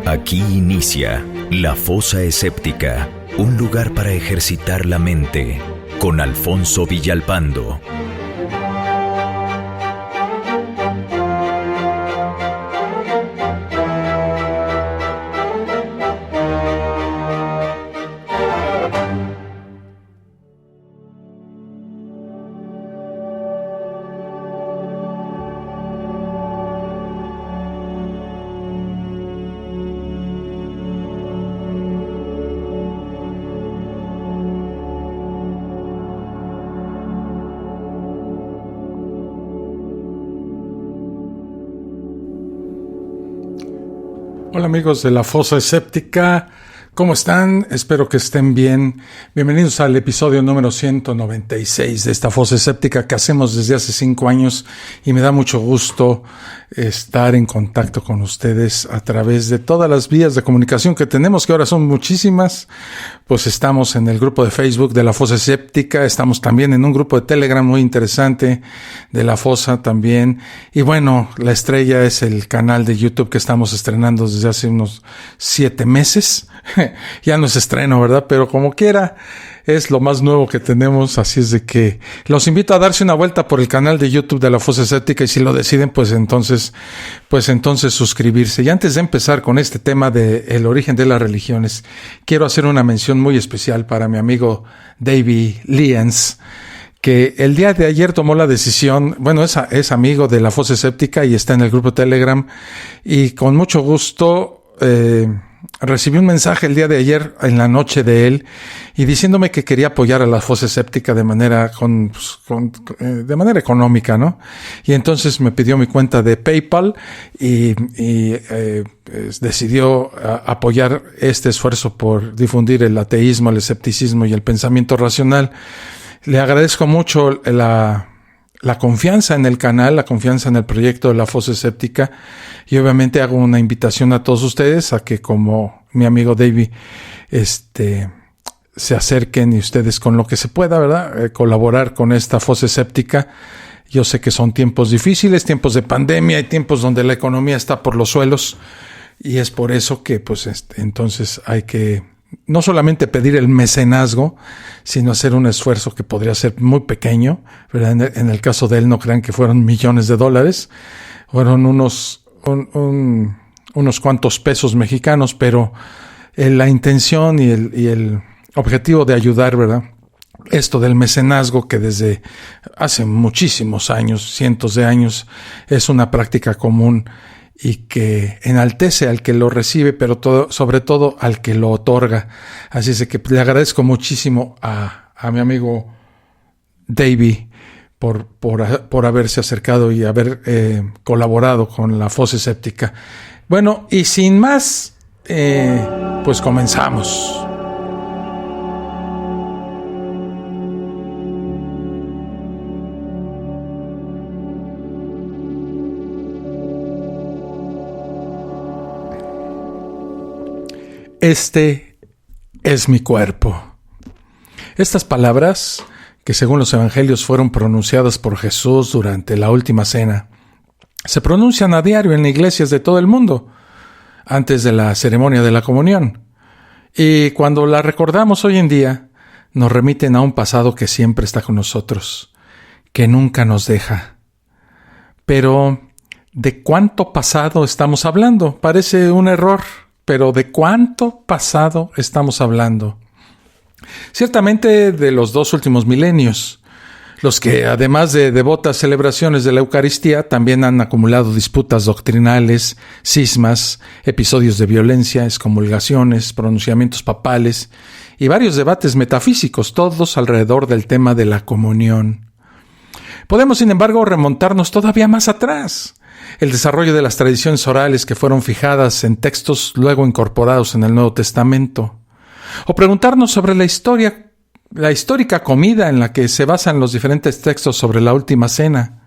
Aquí inicia La Fosa Escéptica, un lugar para ejercitar la mente, con Alfonso Villalpando. Hola amigos de La Fosa Escéptica, ¿cómo están? Espero que estén bien. Bienvenidos al episodio número 196 de esta Fosa Escéptica que hacemos desde hace 5 años y me da mucho gusto estar en contacto con ustedes a través de todas las vías de comunicación que tenemos, que ahora son muchísimas. Pues estamos en el grupo de Facebook de La Fosa Escéptica, estamos también en un grupo de Telegram muy interesante de La Fosa también. Y bueno, la estrella es el canal de YouTube que estamos estrenando desde hace unos 7 meses. Ya no es estreno, ¿verdad? Pero como quiera, es lo más nuevo que tenemos, así es de que los invito a darse una vuelta por el canal de YouTube de La Fosa Escéptica y si lo deciden, pues entonces suscribirse. Y antes de empezar con este tema de el origen de las religiones, quiero hacer una mención muy especial para mi amigo David Liens, que el día de ayer tomó la decisión, bueno, es amigo de La Fosa Escéptica y está en el grupo Telegram, y con mucho gusto recibí un mensaje el día de ayer en la noche de él y diciéndome que quería apoyar a La Fosa Escéptica de manera económica, ¿no? Y entonces me pidió mi cuenta de PayPal y decidió apoyar este esfuerzo por difundir el ateísmo, el escepticismo y el pensamiento racional. Le agradezco mucho la confianza en el canal, la confianza en el proyecto de La Fosa Escéptica, y obviamente hago una invitación a todos ustedes a que, como mi amigo David, se acerquen y ustedes con lo que se pueda, ¿verdad? Colaborar con esta Fosa Escéptica. Yo sé que son tiempos difíciles, tiempos de pandemia y tiempos donde la economía está por los suelos, y es por eso que pues entonces hay que no solamente pedir el mecenazgo, sino hacer un esfuerzo que podría ser muy pequeño, ¿verdad? En el caso de él, no crean que fueron millones de dólares, fueron unos cuantos pesos mexicanos, pero la intención y el objetivo de ayudar, ¿verdad? Esto del mecenazgo, que desde hace muchísimos años, cientos de años, es una práctica común y que enaltece al que lo recibe, pero sobre todo al que lo otorga. Así es que le agradezco muchísimo a mi amigo David por haberse acercado y haber colaborado con La Fosa Escéptica. Bueno, y sin más, pues comenzamos. Este es mi cuerpo. Estas palabras, que según los evangelios fueron pronunciadas por Jesús durante la última cena, se pronuncian a diario en iglesias de todo el mundo, antes de la ceremonia de la comunión. Y cuando la recordamos hoy en día, nos remiten a un pasado que siempre está con nosotros, que nunca nos deja. Pero, ¿de cuánto pasado estamos hablando? Parece un error. Pero ¿de cuánto pasado estamos hablando? Ciertamente de los 2 últimos milenios, los que, además de devotas celebraciones de la Eucaristía, también han acumulado disputas doctrinales, cismas, episodios de violencia, excomulgaciones, pronunciamientos papales y varios debates metafísicos, todos alrededor del tema de la comunión. Podemos, sin embargo, remontarnos todavía más atrás. El desarrollo de las tradiciones orales que fueron fijadas en textos luego incorporados en el Nuevo Testamento. O preguntarnos sobre la histórica comida en la que se basan los diferentes textos sobre la última cena.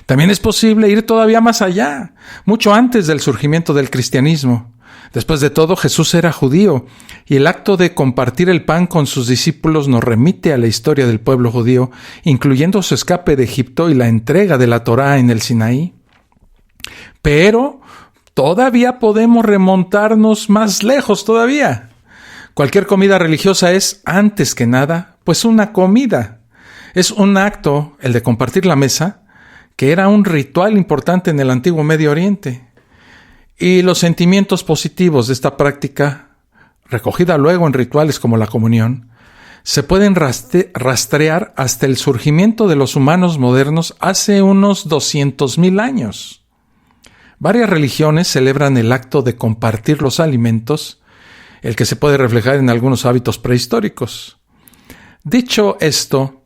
También es posible ir todavía más allá, mucho antes del surgimiento del cristianismo. Después de todo, Jesús era judío, y el acto de compartir el pan con sus discípulos nos remite a la historia del pueblo judío, incluyendo su escape de Egipto y la entrega de la Torá en el Sinaí. Pero todavía podemos remontarnos más lejos todavía. Cualquier comida religiosa es, antes que nada, pues una comida. Es un acto, el de compartir la mesa, que era un ritual importante en el antiguo Medio Oriente. Y los sentimientos positivos de esta práctica, recogida luego en rituales como la comunión, se pueden rastrear hasta el surgimiento de los humanos modernos hace unos 200,000 años. Varias religiones celebran el acto de compartir los alimentos, el que se puede reflejar en algunos hábitos prehistóricos. Dicho esto,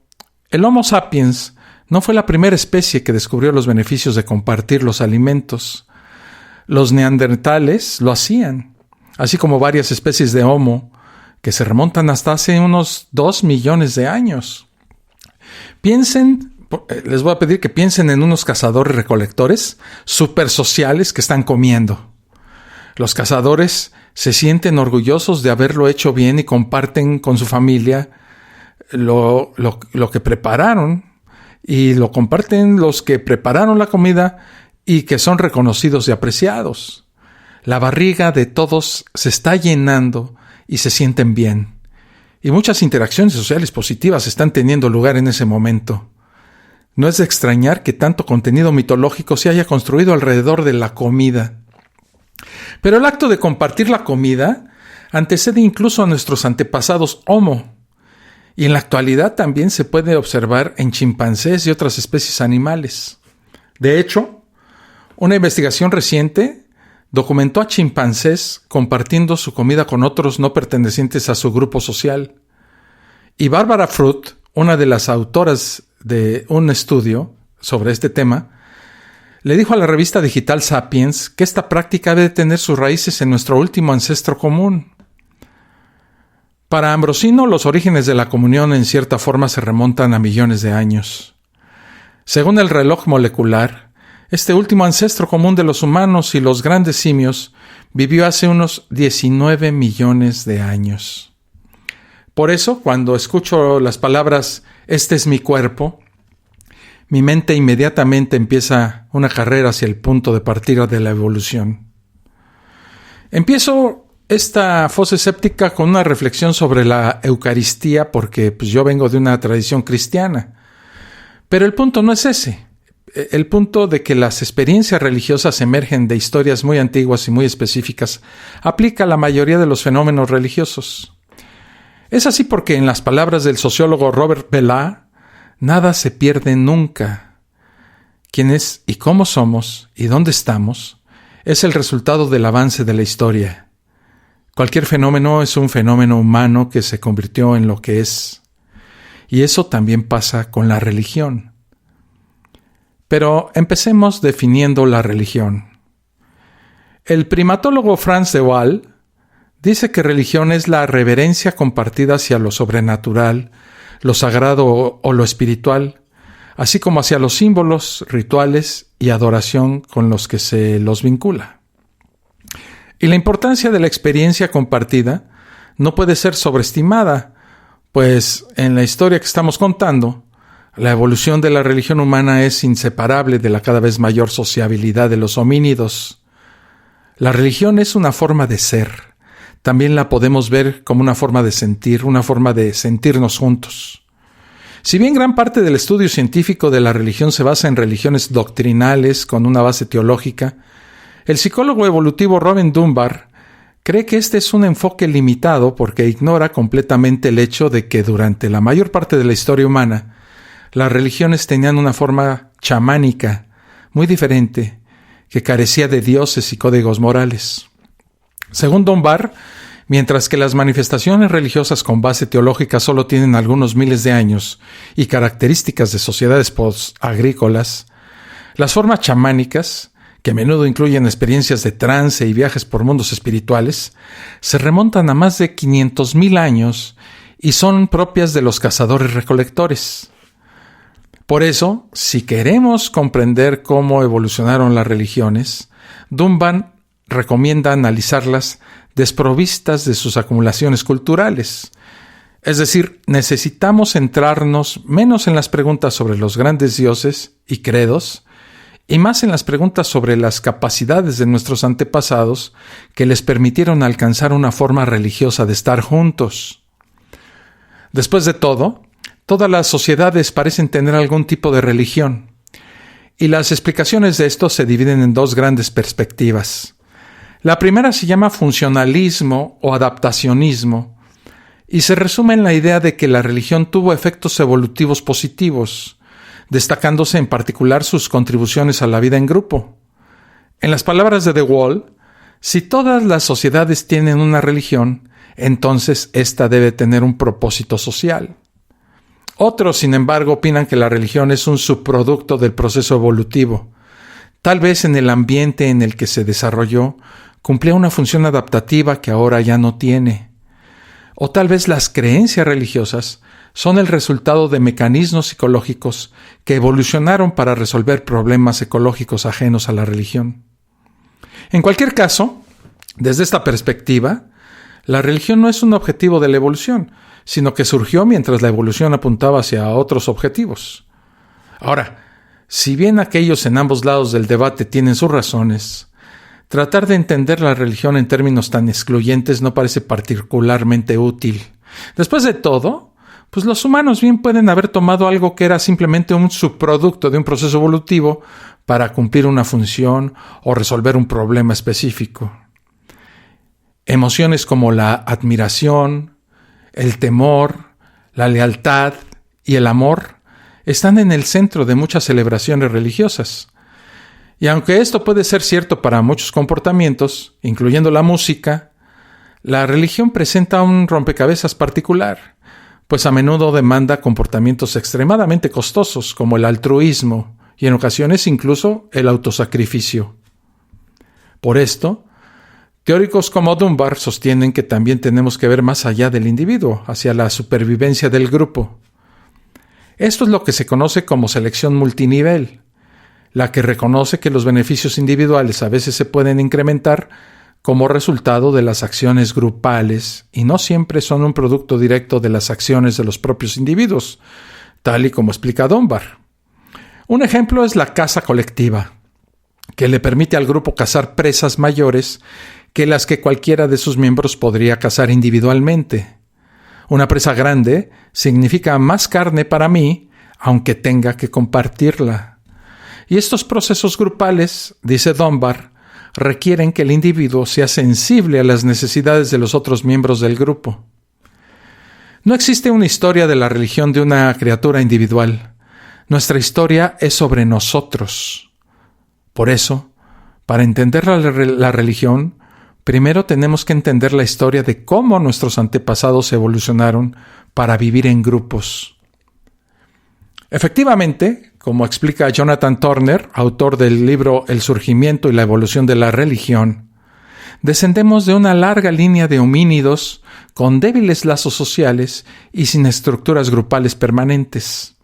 el Homo sapiens no fue la primera especie que descubrió los beneficios de compartir los alimentos. Los neandertales lo hacían, así como varias especies de Homo que se remontan hasta hace unos 2 millones de años. Les voy a pedir que piensen en unos cazadores-recolectores súper sociales que están comiendo. Los cazadores se sienten orgullosos de haberlo hecho bien y comparten con su familia lo que prepararon, y lo comparten los que prepararon la comida y que son reconocidos y apreciados. La barriga de todos se está llenando y se sienten bien. Y muchas interacciones sociales positivas están teniendo lugar en ese momento. No es de extrañar que tanto contenido mitológico se haya construido alrededor de la comida. Pero el acto de compartir la comida antecede incluso a nuestros antepasados Homo. Y en la actualidad también se puede observar en chimpancés y otras especies animales. De hecho, una investigación reciente documentó a chimpancés compartiendo su comida con otros no pertenecientes a su grupo social. Y Barbara Fruit, una de las autoras de un estudio sobre este tema, le dijo a la revista digital Sapiens que esta práctica debe tener sus raíces en nuestro último ancestro común. Para Ambrosino, los orígenes de la comunión en cierta forma se remontan a millones de años. Según el reloj molecular, este último ancestro común de los humanos y los grandes simios vivió hace unos 19 millones de años. Por eso, cuando escucho las palabras «este es mi cuerpo», mi mente inmediatamente empieza una carrera hacia el punto de partida de la evolución. Empiezo esta fosa escéptica con una reflexión sobre la Eucaristía, porque yo vengo de una tradición cristiana. Pero el punto no es ese. El punto de que las experiencias religiosas emergen de historias muy antiguas y muy específicas aplica a la mayoría de los fenómenos religiosos. Es así porque, en las palabras del sociólogo Robert Bellah, nada se pierde nunca. Quién es y cómo somos y dónde estamos es el resultado del avance de la historia. Cualquier fenómeno es un fenómeno humano que se convirtió en lo que es. Y eso también pasa con la religión. Pero empecemos definiendo la religión. El primatólogo Frans de Waal dice que religión es la reverencia compartida hacia lo sobrenatural, lo sagrado o lo espiritual, así como hacia los símbolos, rituales y adoración con los que se los vincula. Y la importancia de la experiencia compartida no puede ser sobreestimada, pues en la historia que estamos contando, la evolución de la religión humana es inseparable de la cada vez mayor sociabilidad de los homínidos. La religión es una forma de ser. También la podemos ver como una forma de sentir, una forma de sentirnos juntos. Si bien gran parte del estudio científico de la religión se basa en religiones doctrinales con una base teológica, el psicólogo evolutivo Robin Dunbar cree que este es un enfoque limitado porque ignora completamente el hecho de que durante la mayor parte de la historia humana, las religiones tenían una forma chamánica muy diferente, que carecía de dioses y códigos morales. Según Dunbar, mientras que las manifestaciones religiosas con base teológica solo tienen algunos miles de años y características de sociedades post-agrícolas, las formas chamánicas, que a menudo incluyen experiencias de trance y viajes por mundos espirituales, se remontan a más de 500,000 años y son propias de los cazadores-recolectores. Por eso, si queremos comprender cómo evolucionaron las religiones, Dunbar recomienda analizarlas desprovistas de sus acumulaciones culturales. Es decir, necesitamos centrarnos menos en las preguntas sobre los grandes dioses y credos y más en las preguntas sobre las capacidades de nuestros antepasados que les permitieron alcanzar una forma religiosa de estar juntos. Después de todo, todas las sociedades parecen tener algún tipo de religión, y las explicaciones de esto se dividen en dos grandes perspectivas. La primera se llama funcionalismo o adaptacionismo, y se resume en la idea de que la religión tuvo efectos evolutivos positivos, destacándose en particular sus contribuciones a la vida en grupo. En las palabras de De Waal, si todas las sociedades tienen una religión, entonces ésta debe tener un propósito social. Otros, sin embargo, opinan que la religión es un subproducto del proceso evolutivo. Tal vez en el ambiente en el que se desarrolló, cumplía una función adaptativa que ahora ya no tiene. O tal vez las creencias religiosas son el resultado de mecanismos psicológicos que evolucionaron para resolver problemas ecológicos ajenos a la religión. En cualquier caso, desde esta perspectiva, la religión no es un objetivo de la evolución, sino que surgió mientras la evolución apuntaba hacia otros objetivos. Ahora, si bien aquellos en ambos lados del debate tienen sus razones, tratar de entender la religión en términos tan excluyentes no parece particularmente útil. Después de todo, pues los humanos bien pueden haber tomado algo que era simplemente un subproducto de un proceso evolutivo para cumplir una función o resolver un problema específico. Emociones como la admiración, el temor, la lealtad y el amor están en el centro de muchas celebraciones religiosas. Y aunque esto puede ser cierto para muchos comportamientos, incluyendo la música, la religión presenta un rompecabezas particular, pues a menudo demanda comportamientos extremadamente costosos como el altruismo y en ocasiones incluso el autosacrificio. Por esto, teóricos como Dunbar sostienen que también tenemos que ver más allá del individuo, hacia la supervivencia del grupo. Esto es lo que se conoce como selección multinivel, la que reconoce que los beneficios individuales a veces se pueden incrementar como resultado de las acciones grupales y no siempre son un producto directo de las acciones de los propios individuos, tal y como explica Dunbar. Un ejemplo es la caza colectiva, que le permite al grupo cazar presas mayores que las que cualquiera de sus miembros podría cazar individualmente. Una presa grande significa más carne para mí, aunque tenga que compartirla. Y estos procesos grupales, dice Dunbar, requieren que el individuo sea sensible a las necesidades de los otros miembros del grupo. No existe una historia de la religión de una criatura individual. Nuestra historia es sobre nosotros. Por eso, para entender la religión, primero tenemos que entender la historia de cómo nuestros antepasados evolucionaron para vivir en grupos. Efectivamente, como explica Jonathan Turner, autor del libro El surgimiento y la evolución de la religión, descendemos de una larga línea de homínidos con débiles lazos sociales y sin estructuras grupales permanentes.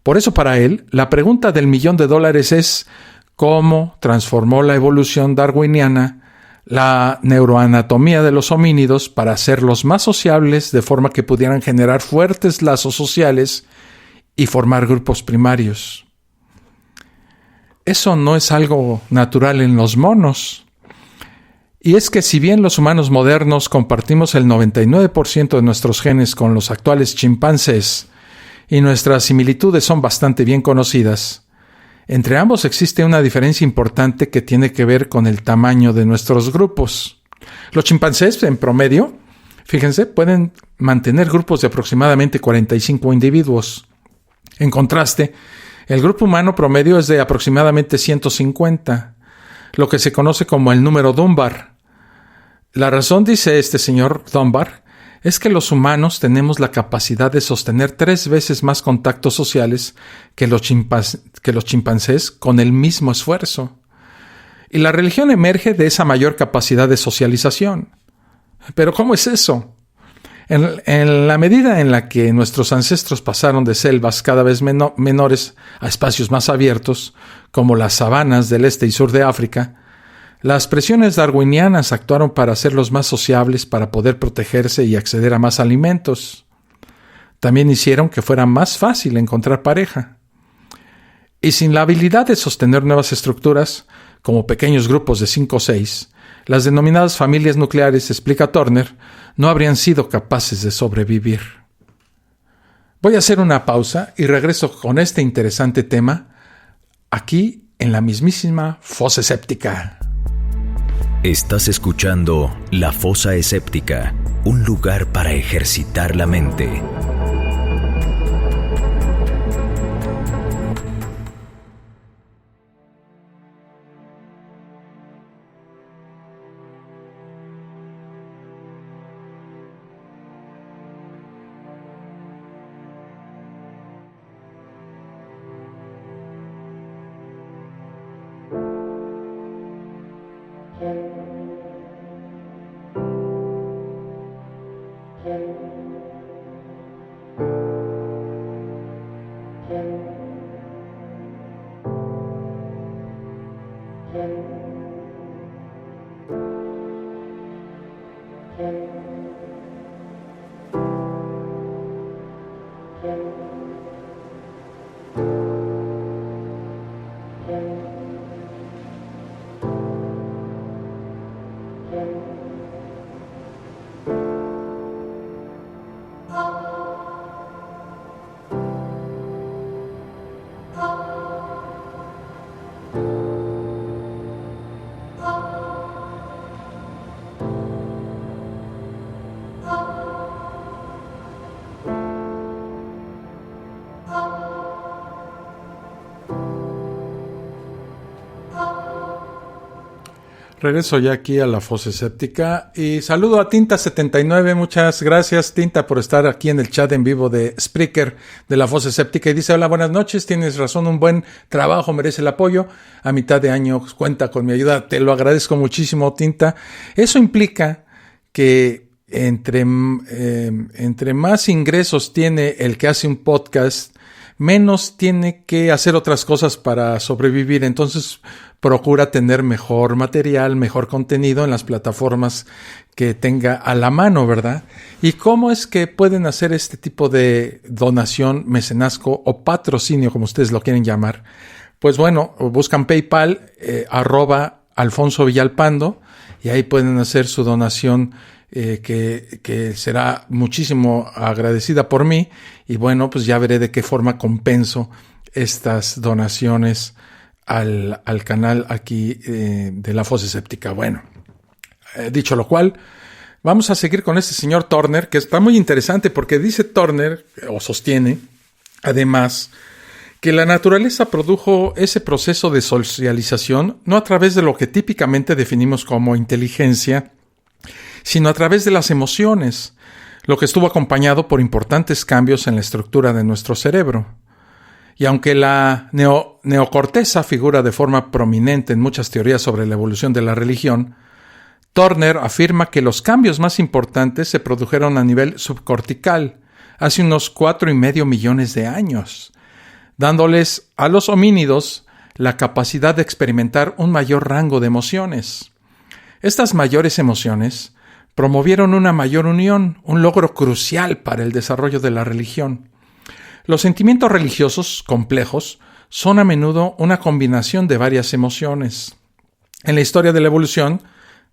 Por eso para él, la pregunta del $1.000.000 es ¿cómo transformó la evolución darwiniana la neuroanatomía de los homínidos para hacerlos más sociables de forma que pudieran generar fuertes lazos sociales y formar grupos primarios? Eso no es algo natural en los monos. Y es que si bien los humanos modernos compartimos el 99% de nuestros genes con los actuales chimpancés y nuestras similitudes son bastante bien conocidas, entre ambos existe una diferencia importante que tiene que ver con el tamaño de nuestros grupos. Los chimpancés, en promedio, fíjense, pueden mantener grupos de aproximadamente 45 individuos. En contraste, el grupo humano promedio es de aproximadamente 150, lo que se conoce como el número Dunbar. La razón, dice este señor Dunbar, es que los humanos tenemos la capacidad de sostener 3 veces más contactos sociales que los chimpancés con el mismo esfuerzo. Y la religión emerge de esa mayor capacidad de socialización. ¿Pero cómo es eso? En la medida en la que nuestros ancestros pasaron de selvas cada vez menores a espacios más abiertos, como las sabanas del este y sur de África, las presiones darwinianas actuaron para hacerlos más sociables para poder protegerse y acceder a más alimentos. También hicieron que fuera más fácil encontrar pareja. Y sin la habilidad de sostener nuevas estructuras, como pequeños grupos de 5 o 6, las denominadas familias nucleares, explica Turner, no habrían sido capaces de sobrevivir. Voy a hacer una pausa y regreso con este interesante tema aquí en la mismísima fosa escéptica. Estás escuchando La Fosa Escéptica, un lugar para ejercitar la mente. Regreso ya aquí a la fosa escéptica y saludo a Tinta79. Muchas gracias, Tinta, por estar aquí en el chat en vivo de Spreaker de la fosa escéptica. Y dice: hola, buenas noches, tienes razón, un buen trabajo, merece el apoyo. A mitad de año cuenta con mi ayuda, te lo agradezco muchísimo, Tinta. Eso implica que entre más ingresos tiene el que hace un podcast, menos tiene que hacer otras cosas para sobrevivir. Entonces procura tener mejor material, mejor contenido en las plataformas que tenga a la mano, ¿verdad? ¿Y cómo es que pueden hacer este tipo de donación, mecenazgo o patrocinio, como ustedes lo quieren llamar? Pues bueno, buscan PayPal, @Alfonso Villalpando, y ahí pueden hacer su donación, que será muchísimo agradecida por mí. Y bueno, pues ya veré de qué forma compenso estas donaciones al canal aquí de la fosa escéptica. Bueno, dicho lo cual, vamos a seguir con este señor Turner, que está muy interesante porque dice Turner, o sostiene, además, que la naturaleza produjo ese proceso de socialización no a través de lo que típicamente definimos como inteligencia, sino a través de las emociones, lo que estuvo acompañado por importantes cambios en la estructura de nuestro cerebro. Y aunque la neocorteza figura de forma prominente en muchas teorías sobre la evolución de la religión, Turner afirma que los cambios más importantes se produjeron a nivel subcortical, hace unos 4,5 millones de años, dándoles a los homínidos la capacidad de experimentar un mayor rango de emociones. Estas mayores emociones promovieron una mayor unión, un logro crucial para el desarrollo de la religión. Los sentimientos religiosos complejos son a menudo una combinación de varias emociones. En la historia de la evolución,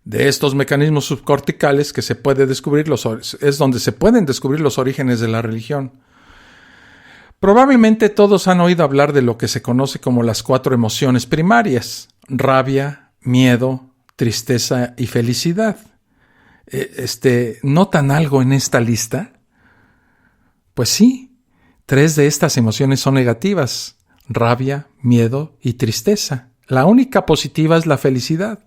de estos mecanismos subcorticales que se puede descubrir es donde se pueden descubrir los orígenes de la religión. Probablemente todos han oído hablar de lo que se conoce como las 4 emociones primarias: rabia, miedo, tristeza y felicidad. ¿Notan algo en esta lista? Pues sí. 3 de estas emociones son negativas: rabia, miedo y tristeza. La única positiva es la felicidad.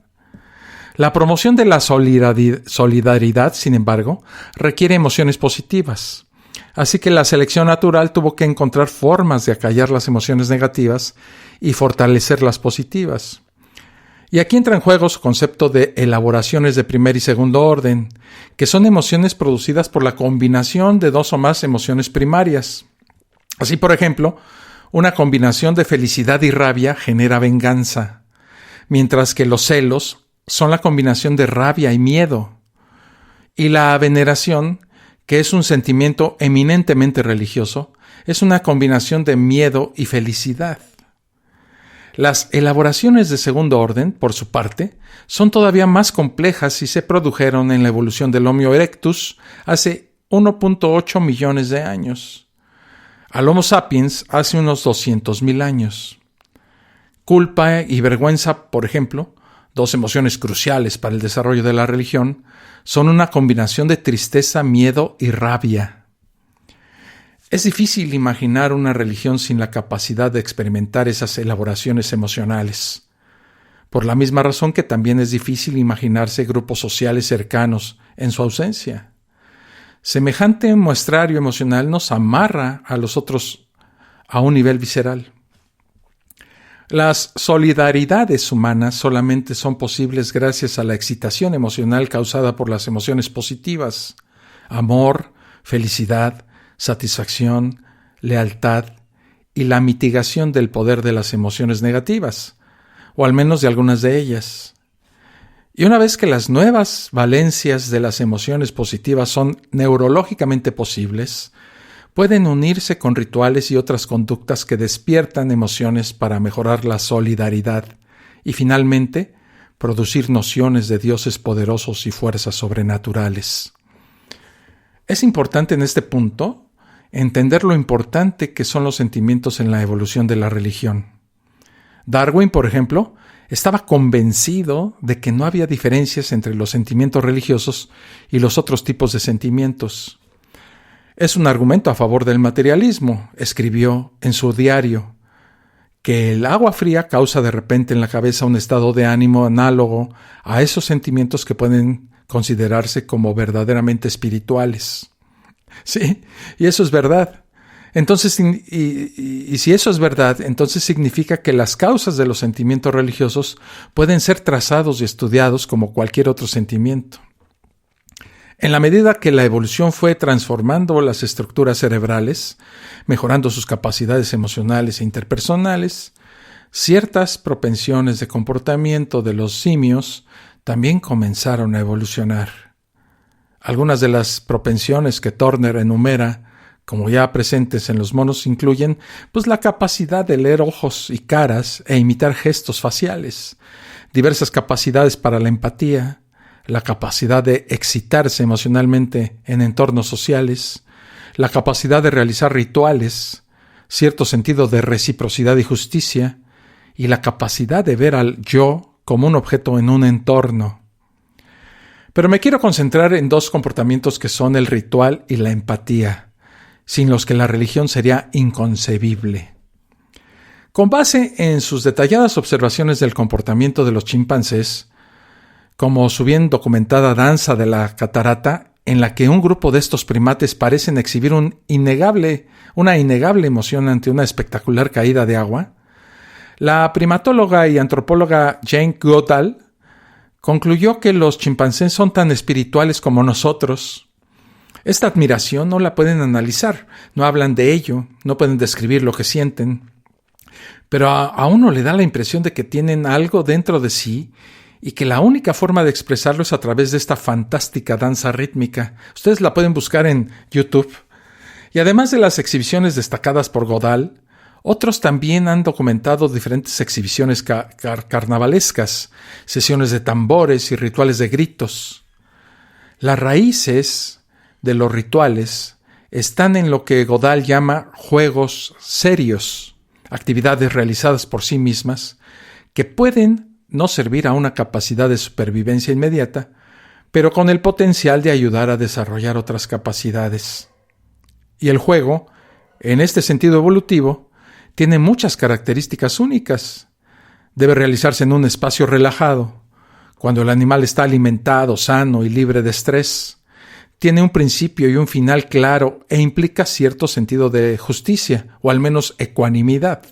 La promoción de la solidaridad, sin embargo, requiere emociones positivas. Así que la selección natural tuvo que encontrar formas de acallar las emociones negativas y fortalecer las positivas. Y aquí entra en juego su concepto de elaboraciones de primer y segundo orden, que son emociones producidas por la combinación de 2 o más emociones primarias. Así, por ejemplo, una combinación de felicidad y rabia genera venganza, mientras que los celos son la combinación de rabia y miedo. Y la veneración, que es un sentimiento eminentemente religioso, es una combinación de miedo y felicidad. Las elaboraciones de segundo orden, por su parte, son todavía más complejas y se produjeron en la evolución del Homo erectus hace 1.8 millones de años. Al Homo sapiens hace unos 200.000 años. Culpa y vergüenza, por ejemplo, dos emociones cruciales para el desarrollo de la religión, son una combinación de tristeza, miedo y rabia. Es difícil imaginar una religión sin la capacidad de experimentar esas elaboraciones emocionales. Por la misma razón que también es difícil imaginarse grupos sociales cercanos en su ausencia. Semejante muestrario emocional nos amarra a los otros a un nivel visceral. Las solidaridades humanas solamente son posibles gracias a la excitación emocional causada por las emociones positivas: amor, felicidad, satisfacción, lealtad y la mitigación del poder de las emociones negativas, o al menos de algunas de ellas. Y una vez que las nuevas valencias de las emociones positivas son neurológicamente posibles, pueden unirse con rituales y otras conductas que despiertan emociones para mejorar la solidaridad y finalmente producir nociones de dioses poderosos y fuerzas sobrenaturales. Es importante en este punto entender lo importante que son los sentimientos en la evolución de la religión. Darwin, por ejemplo, estaba convencido de que no había diferencias entre los sentimientos religiosos y los otros tipos de sentimientos. Es un argumento a favor del materialismo. Escribió en su diario que el agua fría causa de repente en la cabeza un estado de ánimo análogo a esos sentimientos que pueden considerarse como verdaderamente espirituales. Sí, y eso es verdad. Entonces, y si eso es verdad, entonces significa que las causas de los sentimientos religiosos pueden ser trazados y estudiados como cualquier otro sentimiento. En la medida que la evolución fue transformando las estructuras cerebrales, mejorando sus capacidades emocionales e interpersonales, ciertas propensiones de comportamiento de los simios también comenzaron a evolucionar. Algunas de las propensiones que Turner enumera como ya presentes en los monos incluyen la capacidad de leer ojos y caras e imitar gestos faciales, diversas capacidades para la empatía, la capacidad de excitarse emocionalmente en entornos sociales, la capacidad de realizar rituales, cierto sentido de reciprocidad y justicia, y la capacidad de ver al yo como un objeto en un entorno. Pero me quiero concentrar en dos comportamientos que son el ritual y la empatía, sin los que la religión sería inconcebible. Con base en sus detalladas observaciones del comportamiento de los chimpancés, como su bien documentada danza de la catarata, en la que un grupo de estos primates parecen exhibir una innegable emoción ante una espectacular caída de agua, la primatóloga y antropóloga Jane Goodall concluyó que los chimpancés son tan espirituales como nosotros. Esta admiración no la pueden analizar, no hablan de ello, no pueden describir lo que sienten, pero a uno le da la impresión de que tienen algo dentro de sí y que la única forma de expresarlo es a través de esta fantástica danza rítmica. Ustedes la pueden buscar en YouTube. Y además de las exhibiciones destacadas por Goodall, otros también han documentado diferentes exhibiciones carnavalescas, sesiones de tambores y rituales de gritos. Las raíces de los rituales están en lo que Goodall llama juegos serios, actividades realizadas por sí mismas que pueden no servir a una capacidad de supervivencia inmediata, pero con el potencial de ayudar a desarrollar otras capacidades. Y el juego, en este sentido evolutivo, tiene muchas características únicas. Debe realizarse en un espacio relajado, cuando el animal está alimentado, sano y libre de estrés. Tiene un principio y un final claro e implica cierto sentido de justicia, o al menos ecuanimidad.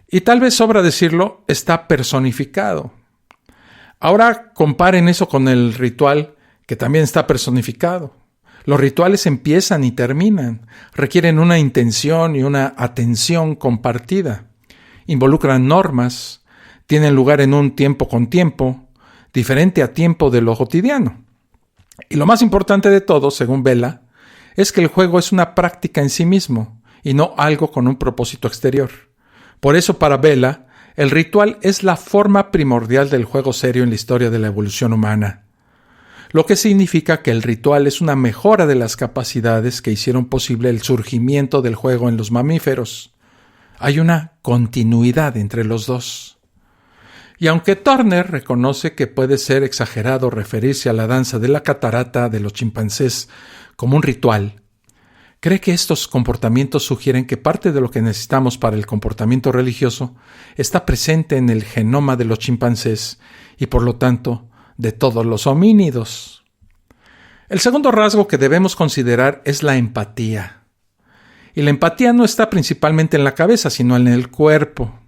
Y tal vez sobra decirlo, está personificado. Ahora comparen eso con el ritual, que también está personificado. Los rituales empiezan y terminan, requieren una intención y una atención compartida. Involucran normas, tienen lugar en un tiempo con tiempo, diferente a tiempo de lo cotidiano. Y lo más importante de todo, según Vela, es que el juego es una práctica en sí mismo y no algo con un propósito exterior. Por eso para Vela, el ritual es la forma primordial del juego serio en la historia de la evolución humana, lo que significa que el ritual es una mejora de las capacidades que hicieron posible el surgimiento del juego en los mamíferos. Hay una continuidad entre los dos. Y aunque Turner reconoce que puede ser exagerado referirse a la danza de la catarata de los chimpancés como un ritual, cree que estos comportamientos sugieren que parte de lo que necesitamos para el comportamiento religioso está presente en el genoma de los chimpancés y por lo tanto de todos los homínidos. El segundo rasgo que debemos considerar es la empatía. Y la empatía no está principalmente en la cabeza, sino en el cuerpo.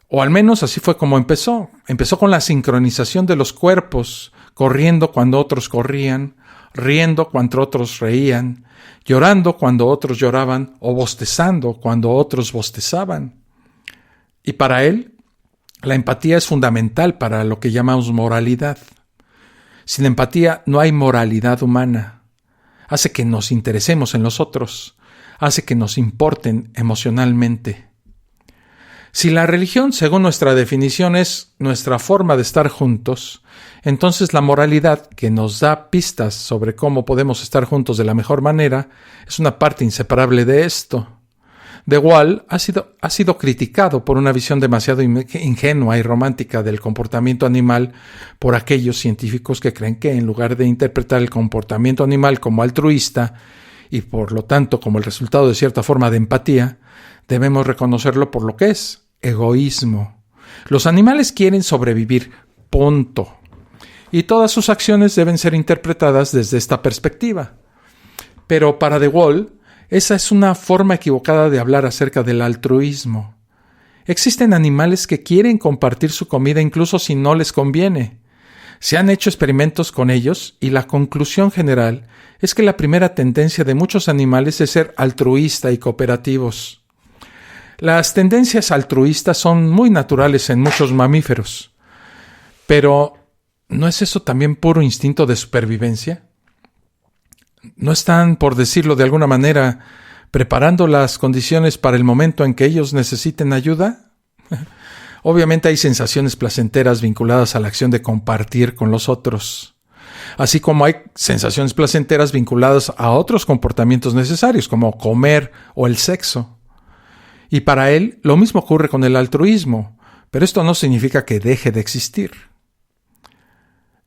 O al menos así fue como empezó. Empezó con la sincronización de los cuerpos, corriendo cuando otros corrían, riendo cuando otros reían, llorando cuando otros lloraban o bostezando cuando otros bostezaban. Y para él, la empatía es fundamental para lo que llamamos moralidad. Sin empatía no hay moralidad humana. Hace que nos interesemos en los otros, hace que nos importen emocionalmente. Si la religión, según nuestra definición, es nuestra forma de estar juntos, entonces la moralidad, que nos da pistas sobre cómo podemos estar juntos de la mejor manera, es una parte inseparable de esto. De Waal ha sido criticado por una visión demasiado ingenua y romántica del comportamiento animal por aquellos científicos que creen que en lugar de interpretar el comportamiento animal como altruista y por lo tanto como el resultado de cierta forma de empatía, debemos reconocerlo por lo que es, egoísmo. Los animales quieren sobrevivir, punto. Y todas sus acciones deben ser interpretadas desde esta perspectiva. Pero para De Waal, esa es una forma equivocada de hablar acerca del altruismo. Existen animales que quieren compartir su comida incluso si no les conviene. Se han hecho experimentos con ellos y la conclusión general es que la primera tendencia de muchos animales es ser altruista y cooperativos. Las tendencias altruistas son muy naturales en muchos mamíferos. Pero, ¿no es eso también puro instinto de supervivencia? ¿No están, por decirlo de alguna manera, preparando las condiciones para el momento en que ellos necesiten ayuda? Obviamente hay sensaciones placenteras vinculadas a la acción de compartir con los otros, así como hay sensaciones placenteras vinculadas a otros comportamientos necesarios, como comer o el sexo. Y para él, lo mismo ocurre con el altruismo, pero esto no significa que deje de existir.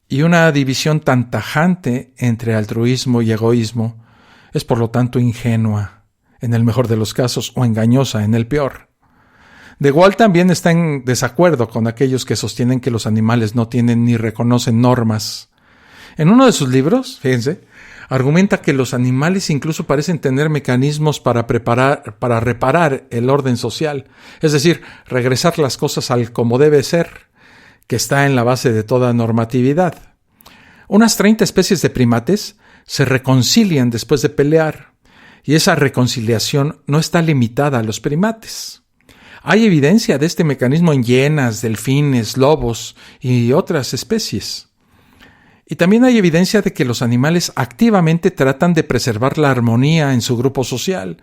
Y una división tan tajante entre altruismo y egoísmo es por lo tanto ingenua, en el mejor de los casos, o engañosa, en el peor. De Waal también está en desacuerdo con aquellos que sostienen que los animales no tienen ni reconocen normas. En uno de sus libros, fíjense, argumenta que los animales incluso parecen tener mecanismos para reparar el orden social, es decir, regresar las cosas al como debe ser, que está en la base de toda normatividad. Unas 30 especies de primates se reconcilian después de pelear, y esa reconciliación no está limitada a los primates. Hay evidencia de este mecanismo en hienas, delfines, lobos y otras especies. Y también hay evidencia de que los animales activamente tratan de preservar la armonía en su grupo social,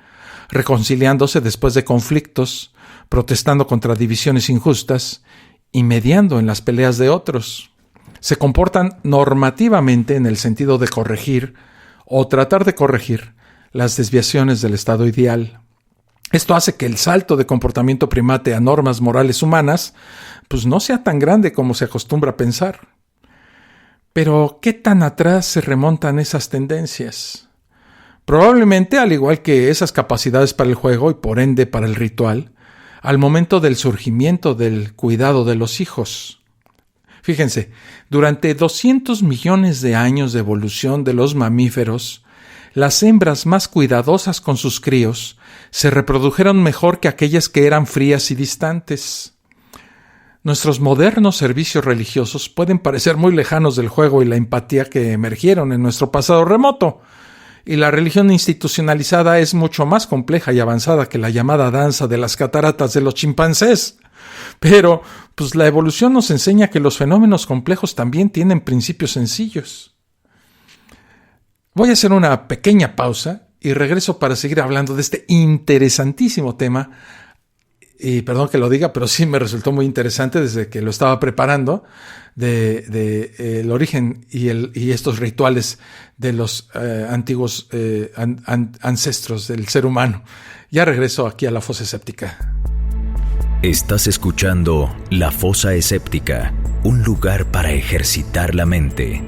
reconciliándose después de conflictos, protestando contra divisiones injustas y mediando en las peleas de otros. Se comportan normativamente en el sentido de corregir o tratar de corregir las desviaciones del estado ideal. Esto hace que el salto de comportamiento primate a normas morales humanas pues no sea tan grande como se acostumbra a pensar. Pero, ¿qué tan atrás se remontan esas tendencias? Probablemente, al igual que esas capacidades para el juego y por ende para el ritual, al momento del surgimiento del cuidado de los hijos. Fíjense, durante 200 millones de años de evolución de los mamíferos, las hembras más cuidadosas con sus críos se reprodujeron mejor que aquellas que eran frías y distantes. Nuestros modernos servicios religiosos pueden parecer muy lejanos del juego y la empatía que emergieron en nuestro pasado remoto, y la religión institucionalizada es mucho más compleja y avanzada que la llamada danza de las cataratas de los chimpancés. Pero, pues la evolución nos enseña que los fenómenos complejos también tienen principios sencillos. Voy a hacer una pequeña pausa y regreso para seguir hablando de este interesantísimo tema y perdón que lo diga, pero sí me resultó muy interesante desde que lo estaba preparando, de el origen y estos rituales de los antiguos ancestros del ser humano. Ya regreso aquí a la fosa escéptica. Estás escuchando La Fosa Escéptica, un lugar para ejercitar la mente.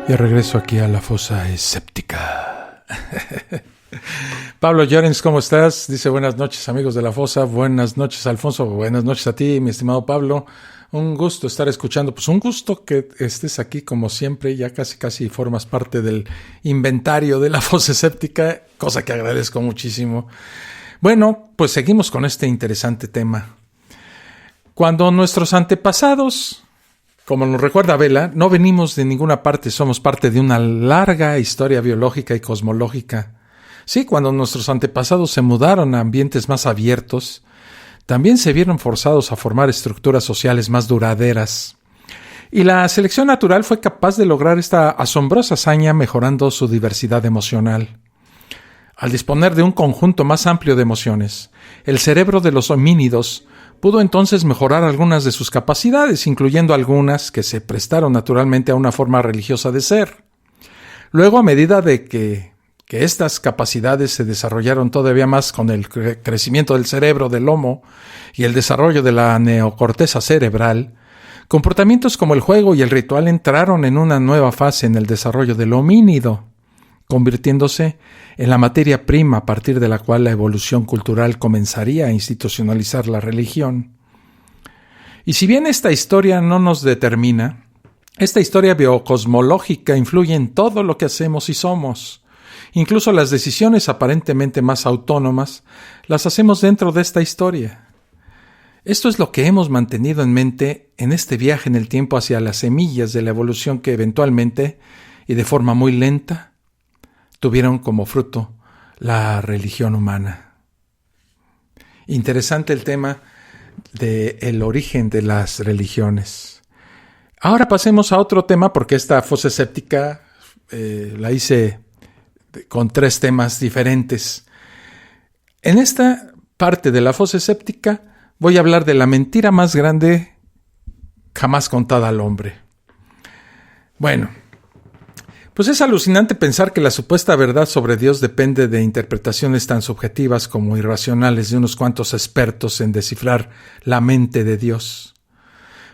Y regreso aquí a la fosa escéptica. Pablo Llorens, ¿cómo estás? Dice, buenas noches, amigos de la fosa. Buenas noches, Alfonso. Buenas noches a ti, mi estimado Pablo. Un gusto estar escuchando. Pues un gusto que estés aquí, como siempre. Ya casi formas parte del inventario de la fosa escéptica, cosa que agradezco muchísimo. Bueno, pues seguimos con este interesante tema. Cuando nuestros antepasados, como nos recuerda Vela, no venimos de ninguna parte, somos parte de una larga historia biológica y cosmológica. Sí, cuando nuestros antepasados se mudaron a ambientes más abiertos, también se vieron forzados a formar estructuras sociales más duraderas. Y la selección natural fue capaz de lograr esta asombrosa hazaña mejorando su diversidad emocional. Al disponer de un conjunto más amplio de emociones, el cerebro de los homínidos pudo entonces mejorar algunas de sus capacidades, incluyendo algunas que se prestaron naturalmente a una forma religiosa de ser. Luego, a medida de que estas capacidades se desarrollaron todavía más con el crecimiento del cerebro del Homo y el desarrollo de la neocorteza cerebral, comportamientos como el juego y el ritual entraron en una nueva fase en el desarrollo del homínido, convirtiéndose en la materia prima a partir de la cual la evolución cultural comenzaría a institucionalizar la religión. Y si bien esta historia no nos determina, esta historia biocosmológica influye en todo lo que hacemos y somos. Incluso las decisiones aparentemente más autónomas las hacemos dentro de esta historia. Esto es lo que hemos mantenido en mente en este viaje en el tiempo hacia las semillas de la evolución que eventualmente, y de forma muy lenta, tuvieron como fruto la religión humana. Interesante el tema del origen de las religiones. Ahora pasemos a otro tema, porque esta fosa escéptica la hice con 3 temas diferentes. En esta parte de la fosa escéptica voy a hablar de la mentira más grande jamás contada al hombre. Bueno, pues es alucinante pensar que la supuesta verdad sobre Dios depende de interpretaciones tan subjetivas como irracionales de unos cuantos expertos en descifrar la mente de Dios.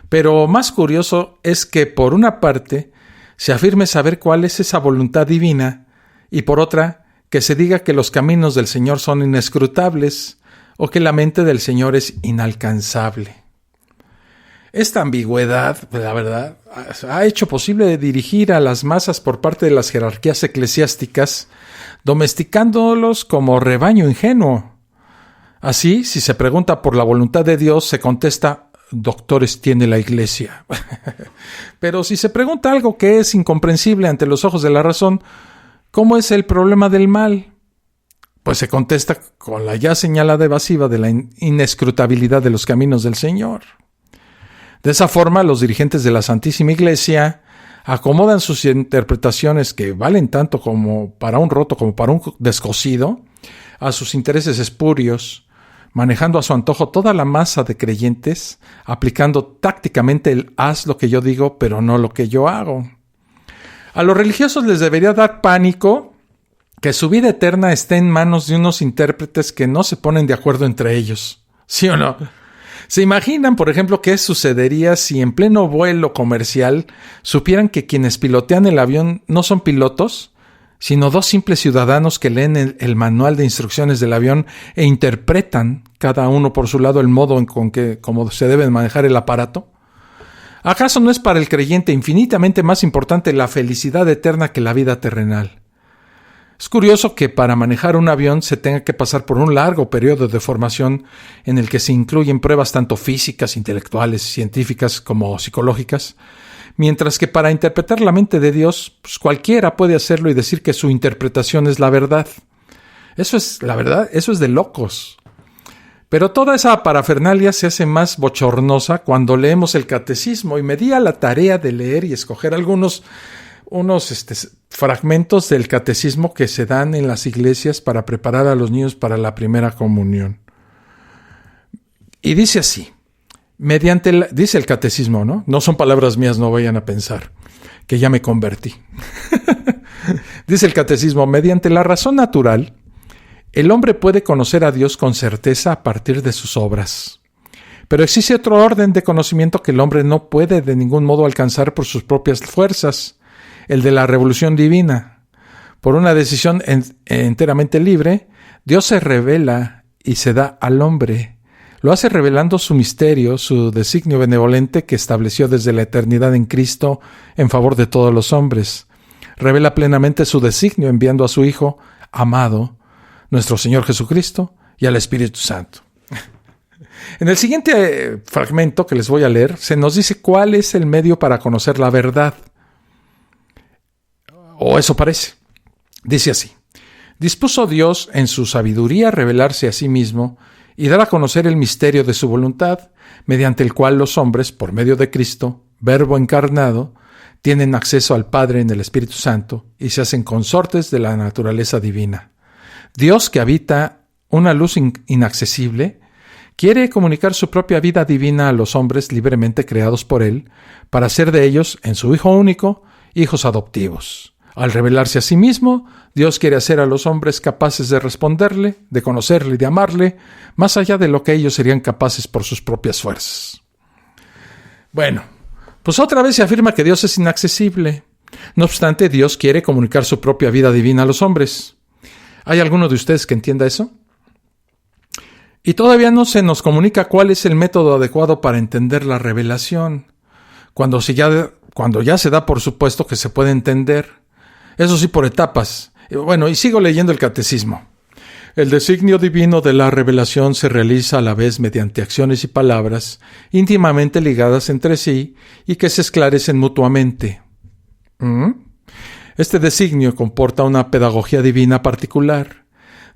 Pero más curioso es que, por una parte, se afirme saber cuál es esa voluntad divina, y por otra, que se diga que los caminos del Señor son inescrutables o que la mente del Señor es inalcanzable. Esta ambigüedad, la verdad, ha hecho posible dirigir a las masas por parte de las jerarquías eclesiásticas, domesticándolos como rebaño ingenuo. Así, si se pregunta por la voluntad de Dios, se contesta: doctores tiene la Iglesia. Pero si se pregunta algo que es incomprensible ante los ojos de la razón, ¿cómo es el problema del mal? Pues se contesta con la ya señalada evasiva de la inescrutabilidad de los caminos del Señor. De esa forma, los dirigentes de la Santísima Iglesia acomodan sus interpretaciones, que valen tanto como para un roto como para un descosido, a sus intereses espurios, manejando a su antojo toda la masa de creyentes, aplicando tácticamente el haz lo que yo digo, pero no lo que yo hago. A los religiosos les debería dar pánico que su vida eterna esté en manos de unos intérpretes que no se ponen de acuerdo entre ellos. ¿Sí o no? ¿Se imaginan, por ejemplo, qué sucedería si en pleno vuelo comercial supieran que quienes pilotean el avión no son pilotos, sino dos simples ciudadanos que leen el manual de instrucciones del avión e interpretan, cada uno por su lado, el modo en cómo se debe manejar el aparato? ¿Acaso no es para el creyente infinitamente más importante la felicidad eterna que la vida terrenal? Es curioso que para manejar un avión se tenga que pasar por un largo periodo de formación en el que se incluyen pruebas tanto físicas, intelectuales, científicas como psicológicas, mientras que para interpretar la mente de Dios, pues cualquiera puede hacerlo y decir que su interpretación es la verdad. Eso es la verdad, eso es de locos. Pero toda esa parafernalia se hace más bochornosa cuando leemos el catecismo, y me di a la tarea de leer y escoger unos fragmentos del catecismo que se dan en las iglesias para preparar a los niños para la primera comunión. Y dice así, dice el catecismo, ¿no? No son palabras mías, no vayan a pensar que ya me convertí. Dice el catecismo, mediante la razón natural, el hombre puede conocer a Dios con certeza a partir de sus obras. Pero existe otro orden de conocimiento que el hombre no puede de ningún modo alcanzar por sus propias fuerzas, el de la revolución divina. Por una decisión enteramente libre, Dios se revela y se da al hombre. Lo hace revelando su misterio, su designio benevolente que estableció desde la eternidad en Cristo en favor de todos los hombres. Revela plenamente su designio enviando a su Hijo amado, nuestro Señor Jesucristo, y al Espíritu Santo. En el siguiente fragmento que les voy a leer, se nos dice cuál es el medio para conocer la verdad. O eso parece. Dice así: dispuso Dios en su sabiduría revelarse a sí mismo y dar a conocer el misterio de su voluntad, mediante el cual los hombres, por medio de Cristo, Verbo encarnado, tienen acceso al Padre en el Espíritu Santo y se hacen consortes de la naturaleza divina. Dios, que habita una luz inaccesible, quiere comunicar su propia vida divina a los hombres libremente creados por Él, para hacer de ellos, en su Hijo único, hijos adoptivos. Al revelarse a sí mismo, Dios quiere hacer a los hombres capaces de responderle, de conocerle y de amarle, más allá de lo que ellos serían capaces por sus propias fuerzas. Bueno, pues otra vez se afirma que Dios es inaccesible. No obstante, Dios quiere comunicar su propia vida divina a los hombres. ¿Hay alguno de ustedes que entienda eso? Y todavía no se nos comunica cuál es el método adecuado para entender la revelación, cuando ya se da por supuesto que se puede entender, eso sí por etapas. Bueno, y sigo leyendo el catecismo. El designio divino de la revelación se realiza a la vez mediante acciones y palabras íntimamente ligadas entre sí y que se esclarecen mutuamente. Este designio comporta una pedagogía divina particular.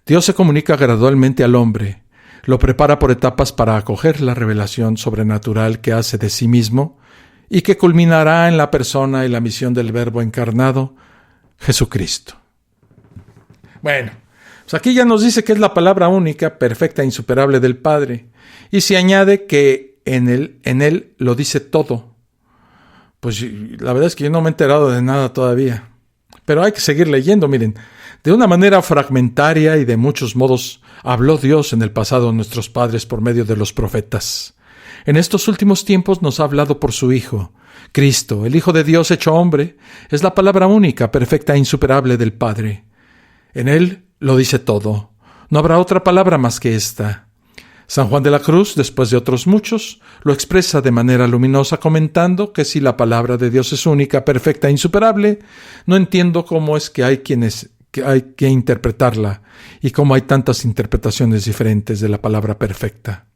Dios se comunica gradualmente al hombre, lo prepara por etapas para acoger la revelación sobrenatural que hace de sí mismo y que culminará en la persona y la misión del Verbo encarnado, Jesucristo. Bueno, pues aquí ya nos dice que es la palabra única, perfecta e insuperable del Padre, y se añade que en él lo dice todo. Pues la verdad es que yo no me he enterado de nada todavía. Pero hay que seguir leyendo, miren. De una manera fragmentaria y de muchos modos habló Dios en el pasado a nuestros padres por medio de los profetas. En estos últimos tiempos nos ha hablado por su Hijo, Cristo, el Hijo de Dios hecho hombre, es la palabra única, perfecta e insuperable del Padre. En Él lo dice todo. No habrá otra palabra más que esta. San Juan de la Cruz, después de otros muchos, lo expresa de manera luminosa comentando que si la palabra de Dios es única, perfecta e insuperable, no entiendo cómo es que hay que interpretarla y cómo hay tantas interpretaciones diferentes de la palabra perfecta.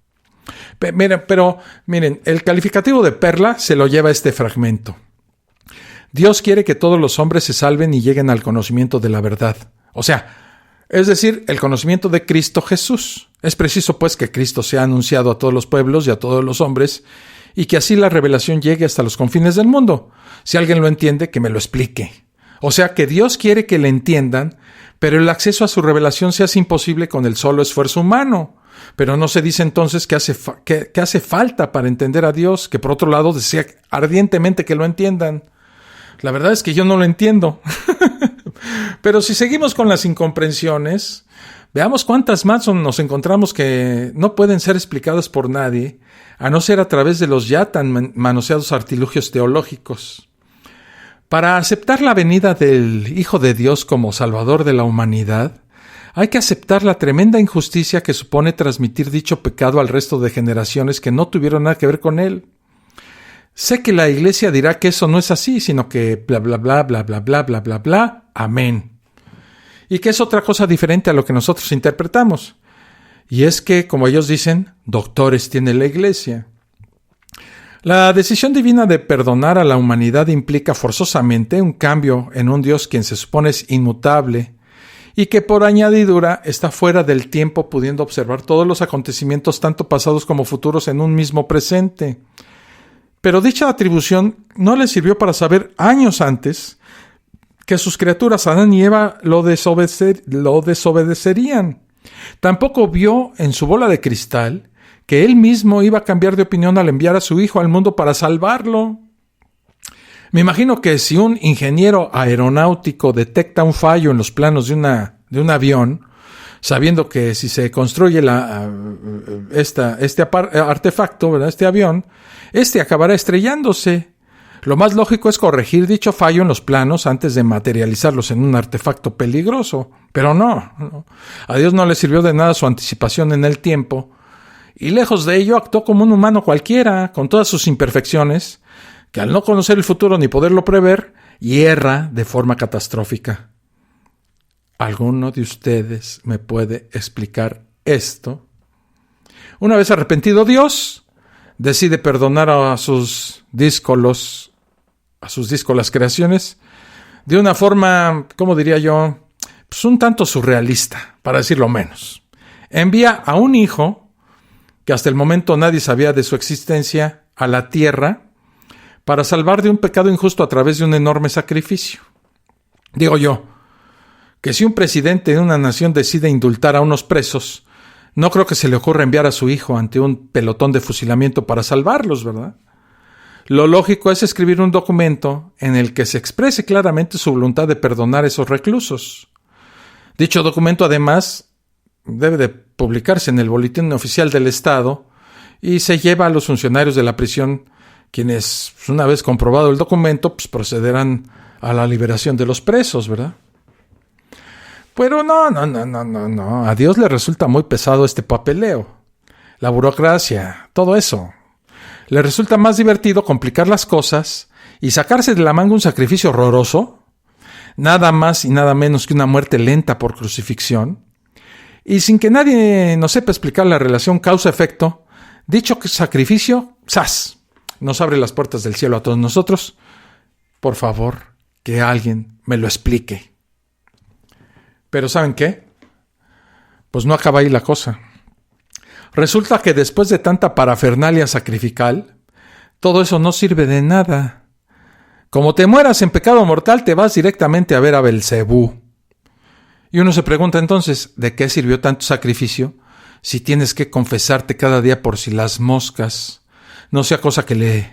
Pero miren, el calificativo de perla se lo lleva este fragmento. Dios quiere que todos los hombres se salven y lleguen al conocimiento de la verdad. O sea, es decir, el conocimiento de Cristo Jesús. Es preciso, pues, que Cristo sea anunciado a todos los pueblos y a todos los hombres, y que así la revelación llegue hasta los confines del mundo. Si alguien lo entiende, que me lo explique. O sea, que Dios quiere que le entiendan, pero el acceso a su revelación se hace imposible con el solo esfuerzo humano. Pero no se dice entonces que hace falta para entender a Dios, que por otro lado desea ardientemente que lo entiendan. La verdad es que yo no lo entiendo. Pero si seguimos con las incomprensiones, Veamos cuántas más nos encontramos que no pueden ser explicadas por nadie, a no ser a través de los ya tan manoseados artilugios teológicos. Para aceptar la venida del Hijo de Dios como Salvador de la humanidad, hay que aceptar la tremenda injusticia que supone transmitir dicho pecado al resto de generaciones que no tuvieron nada que ver con él. Sé que la Iglesia dirá que eso no es así, sino que bla bla bla bla bla bla bla bla bla, amén. Y que es otra cosa diferente a lo que nosotros interpretamos. Y es que, como ellos dicen, doctores tiene la Iglesia. La decisión divina de perdonar a la humanidad implica forzosamente un cambio en un Dios quien se supone es inmutable y que por añadidura está fuera del tiempo, pudiendo observar todos los acontecimientos tanto pasados como futuros en un mismo presente. Pero dicha atribución no le sirvió para saber años antes que sus criaturas Adán y Eva lo desobedecerían. Tampoco vio en su bola de cristal que él mismo iba a cambiar de opinión al enviar a su hijo al mundo para salvarlo. Me imagino que si un ingeniero aeronáutico detecta un fallo en los planos de un avión, sabiendo que si se construye este artefacto, ¿verdad? Este avión, acabará estrellándose. Lo más lógico es corregir dicho fallo en los planos antes de materializarlos en un artefacto peligroso. Pero no. A Dios no le sirvió de nada su anticipación en el tiempo. Y lejos de ello actuó como un humano cualquiera, con todas sus imperfecciones, que al no conocer el futuro ni poderlo prever, hierra de forma catastrófica. ¿Alguno de ustedes me puede explicar esto? Una vez arrepentido Dios, decide perdonar a sus díscolas creaciones de una forma, ¿cómo diría yo? Pues un tanto surrealista, para decirlo menos. Envía a un hijo, que hasta el momento nadie sabía de su existencia, a la tierra, para salvar de un pecado injusto a través de un enorme sacrificio. Digo yo, que si un presidente de una nación decide indultar a unos presos, no creo que se le ocurra enviar a su hijo ante un pelotón de fusilamiento para salvarlos, ¿verdad? Lo lógico es escribir un documento en el que se exprese claramente su voluntad de perdonar a esos reclusos. Dicho documento, además, debe de publicarse en el Boletín Oficial del Estado y se lleva a los funcionarios de la prisión, quienes, una vez comprobado el documento, pues procederán a la liberación de los presos, ¿verdad? Pero no. A Dios le resulta muy pesado este papeleo. La burocracia, todo eso. Le resulta más divertido complicar las cosas y sacarse de la manga un sacrificio horroroso, nada más y nada menos que una muerte lenta por crucifixión, y sin que nadie nos sepa explicar la relación causa-efecto, dicho sacrificio, ¡zas!, nos abre las puertas del cielo a todos nosotros. Por favor, que alguien me lo explique. Pero ¿saben qué? Pues no acaba ahí la cosa. Resulta que después de tanta parafernalia sacrificial, todo eso no sirve de nada. Como te mueras en pecado mortal, te vas directamente a ver a Belcebú. Y uno se pregunta entonces, ¿de qué sirvió tanto sacrificio si tienes que confesarte cada día por si las moscas? No sea cosa que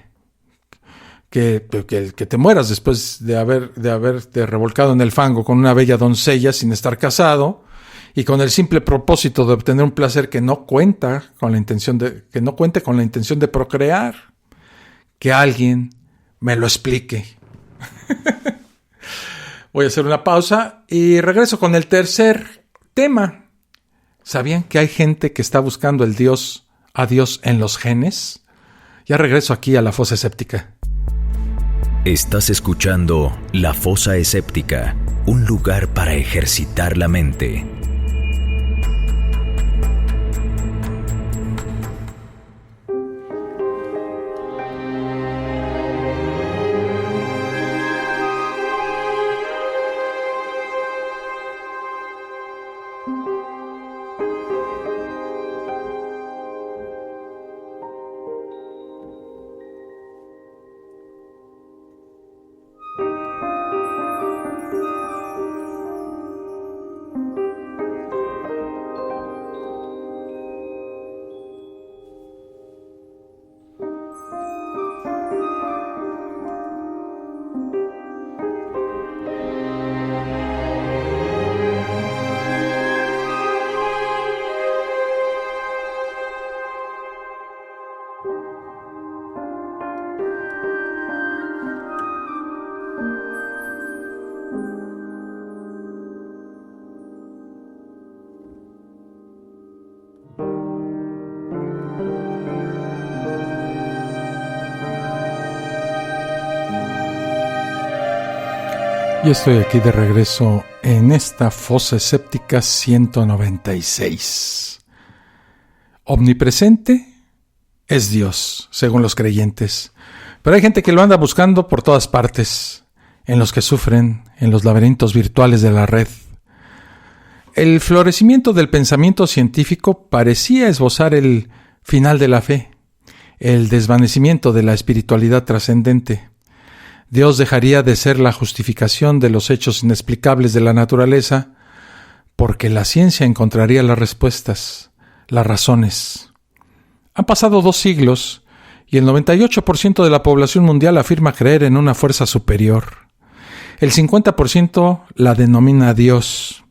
te mueras después de haberte revolcado en el fango con una bella doncella sin estar casado y con el simple propósito de obtener un placer que no cuente con la intención de procrear. Que alguien me lo explique. Voy a hacer una pausa y regreso con el tercer tema. ¿Sabían que hay gente que está buscando a Dios en los genes? Ya regreso aquí a La Fosa Escéptica. Estás escuchando La Fosa Escéptica, un lugar para ejercitar la mente. Y estoy aquí de regreso en esta fosa escéptica 196. Omnipresente es Dios, según los creyentes. Pero hay gente que lo anda buscando por todas partes, en los que sufren, en los laberintos virtuales de la red. El florecimiento del pensamiento científico parecía esbozar el final de la fe, el desvanecimiento de la espiritualidad trascendente. Dios dejaría de ser la justificación de los hechos inexplicables de la naturaleza, porque la ciencia encontraría las respuestas, las razones. Han pasado 2 siglos y el 98% de la población mundial afirma creer en una fuerza superior. El 50% la denomina Dios.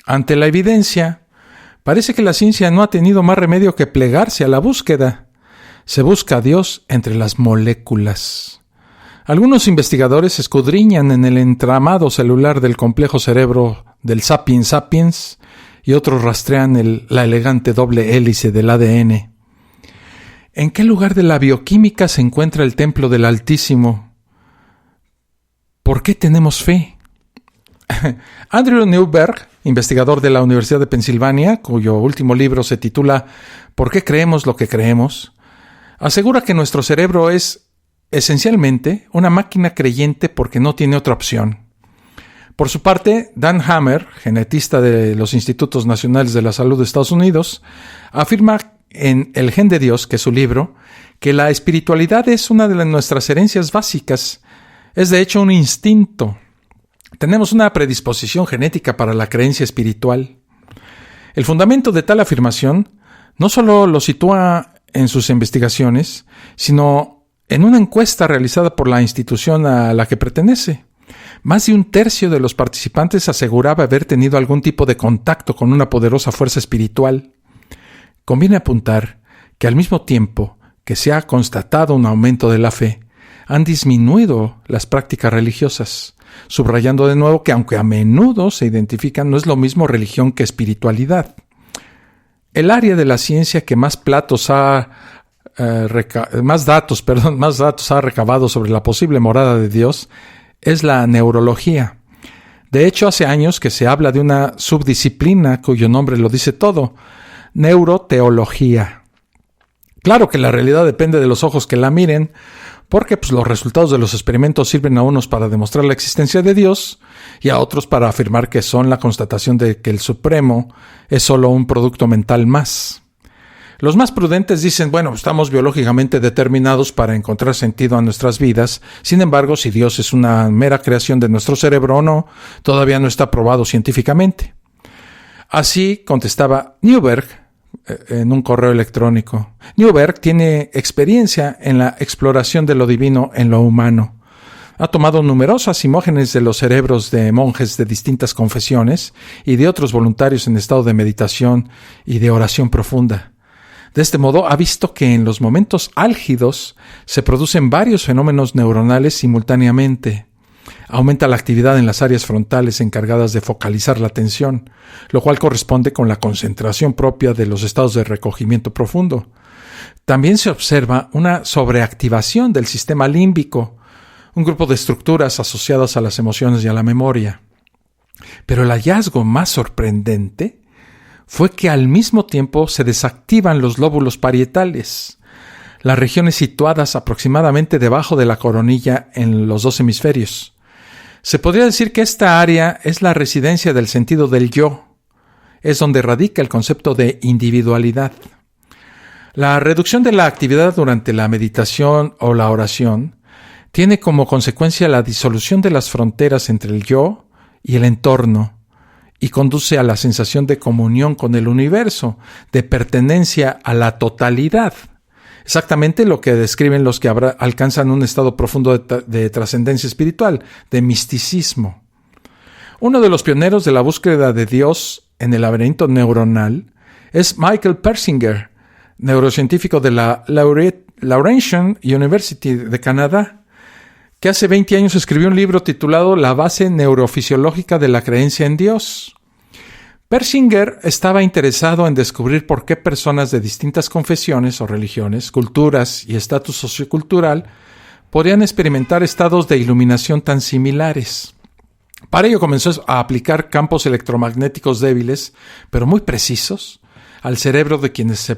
Ante la evidencia, parece que la ciencia no ha tenido más remedio que plegarse a la búsqueda. Se busca a Dios entre las moléculas. Algunos investigadores escudriñan en el entramado celular del complejo cerebro del Sapiens sapiens y otros rastrean la elegante doble hélice del ADN. ¿En qué lugar de la bioquímica se encuentra el templo del Altísimo? ¿Por qué tenemos fe? Andrew Newberg, investigador de la Universidad de Pensilvania, cuyo último libro se titula ¿Por qué creemos lo que creemos?, asegura que nuestro cerebro es esencialmente una máquina creyente porque no tiene otra opción. Por su parte, Dan Hammer, genetista de los Institutos Nacionales de la Salud de Estados Unidos, afirma en El Gen de Dios, que es su libro, que la espiritualidad es una de nuestras herencias básicas. Es de hecho un instinto. Tenemos una predisposición genética para la creencia espiritual. El fundamento de tal afirmación no solo lo sitúa en sus investigaciones, sino en una encuesta realizada por la institución a la que pertenece. Más de 1/3 de los participantes aseguraba haber tenido algún tipo de contacto con una poderosa fuerza espiritual. Conviene apuntar que al mismo tiempo que se ha constatado un aumento de la fe, han disminuido las prácticas religiosas, subrayando de nuevo que aunque a menudo se identifican, no es lo mismo religión que espiritualidad. El área de la ciencia que más datos ha recabado sobre la posible morada de Dios es la neurología. De hecho, hace años que se habla de una subdisciplina cuyo nombre lo dice todo: neuroteología. Claro que la realidad depende de los ojos que la miren, porque los resultados de los experimentos sirven a unos para demostrar la existencia de Dios y a otros para afirmar que son la constatación de que el Supremo es solo un producto mental más. Los más prudentes dicen, estamos biológicamente determinados para encontrar sentido a nuestras vidas. Sin embargo, si Dios es una mera creación de nuestro cerebro o no, todavía no está probado científicamente. Así contestaba Newberg en un correo electrónico. Newberg tiene experiencia en la exploración de lo divino en lo humano. Ha tomado numerosas imágenes de los cerebros de monjes de distintas confesiones y de otros voluntarios en estado de meditación y de oración profunda. De este modo, ha visto que en los momentos álgidos se producen varios fenómenos neuronales simultáneamente. Aumenta la actividad en las áreas frontales encargadas de focalizar la atención, lo cual corresponde con la concentración propia de los estados de recogimiento profundo. También se observa una sobreactivación del sistema límbico, un grupo de estructuras asociadas a las emociones y a la memoria. Pero el hallazgo más sorprendente fue que al mismo tiempo se desactivan los lóbulos parietales, las regiones situadas aproximadamente debajo de la coronilla en los 2 hemisferios. Se podría decir que esta área es la residencia del sentido del yo, es donde radica el concepto de individualidad. La reducción de la actividad durante la meditación o la oración tiene como consecuencia la disolución de las fronteras entre el yo y el entorno, y conduce a la sensación de comunión con el universo, de pertenencia a la totalidad. Exactamente lo que describen los que alcanzan un estado profundo de trascendencia espiritual, de misticismo. Uno de los pioneros de la búsqueda de Dios en el laberinto neuronal es Michael Persinger, neurocientífico de la Laurentian University de Canadá, que hace 20 años escribió un libro titulado La base neurofisiológica de la creencia en Dios. Persinger estaba interesado en descubrir por qué personas de distintas confesiones o religiones, culturas y estatus sociocultural podían experimentar estados de iluminación tan similares. Para ello comenzó a aplicar campos electromagnéticos débiles, pero muy precisos, al cerebro de quienes se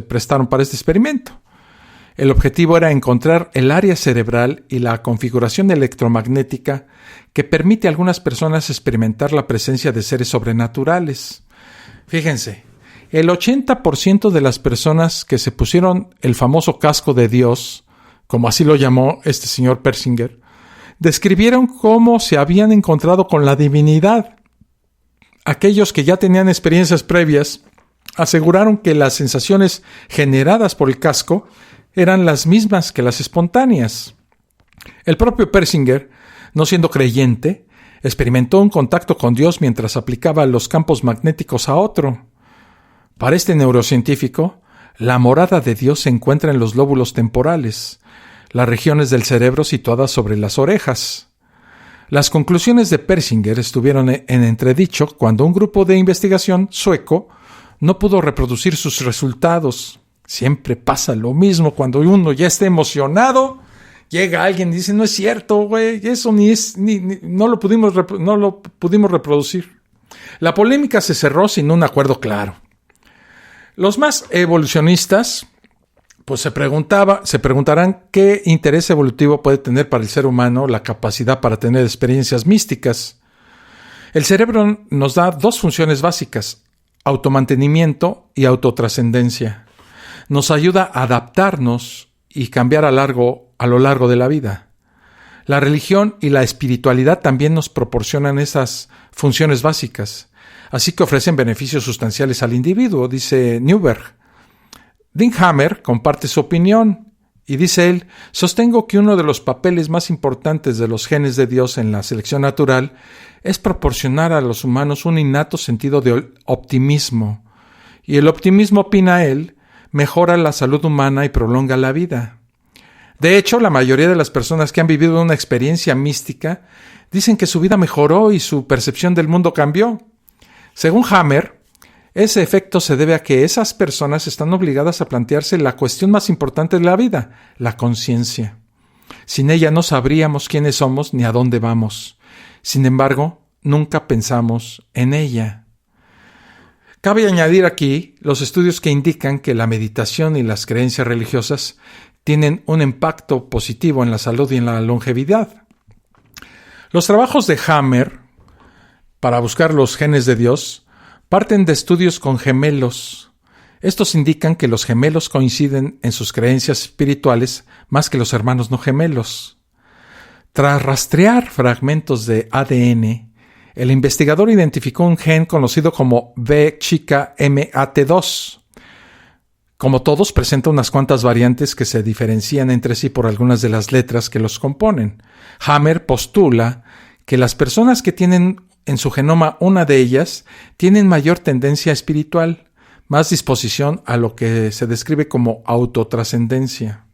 prestaron para este experimento. El objetivo era encontrar el área cerebral y la configuración electromagnética que permite a algunas personas experimentar la presencia de seres sobrenaturales. Fíjense, el 80% de las personas que se pusieron el famoso casco de Dios, como así lo llamó este señor Persinger, describieron cómo se habían encontrado con la divinidad. Aquellos que ya tenían experiencias previas aseguraron que las sensaciones generadas por el casco eran las mismas que las espontáneas. El propio Persinger, no siendo creyente, experimentó un contacto con Dios mientras aplicaba los campos magnéticos a otro. Para este neurocientífico, la morada de Dios se encuentra en los lóbulos temporales, las regiones del cerebro situadas sobre las orejas. Las conclusiones de Persinger estuvieron en entredicho cuando un grupo de investigación sueco no pudo reproducir sus resultados. Siempre pasa lo mismo cuando uno ya está emocionado, llega alguien y dice, no es cierto, güey, eso no lo pudimos reproducir. La polémica se cerró sin un acuerdo claro. Los más evolucionistas pues se preguntarán qué interés evolutivo puede tener para el ser humano la capacidad para tener experiencias místicas. El cerebro nos da dos funciones básicas, automantenimiento y autotrascendencia. Nos ayuda a adaptarnos y cambiar a lo largo de la vida. La religión y la espiritualidad también nos proporcionan esas funciones básicas, así que ofrecen beneficios sustanciales al individuo, dice Newberg. Dean Hammer comparte su opinión y dice él, sostengo que uno de los papeles más importantes de los genes de Dios en la selección natural es proporcionar a los humanos un innato sentido de optimismo. Y el optimismo, opina él, mejora la salud humana y prolonga la vida. De hecho, la mayoría de las personas que han vivido una experiencia mística dicen que su vida mejoró y su percepción del mundo cambió. Según Hammer, ese efecto se debe a que esas personas están obligadas a plantearse la cuestión más importante de la vida, la conciencia. Sin ella no sabríamos quiénes somos ni a dónde vamos. Sin embargo, nunca pensamos en ella. Cabe añadir aquí los estudios que indican que la meditación y las creencias religiosas tienen un impacto positivo en la salud y en la longevidad. Los trabajos de Hammer para buscar los genes de Dios parten de estudios con gemelos. Estos indican que los gemelos coinciden en sus creencias espirituales más que los hermanos no gemelos. Tras rastrear fragmentos de ADN, el investigador identificó un gen conocido como B-MAT2. Como todos, presenta unas cuantas variantes que se diferencian entre sí por algunas de las letras que los componen. Hammer postula que las personas que tienen en su genoma una de ellas tienen mayor tendencia espiritual, más disposición a lo que se describe como autotrascendencia.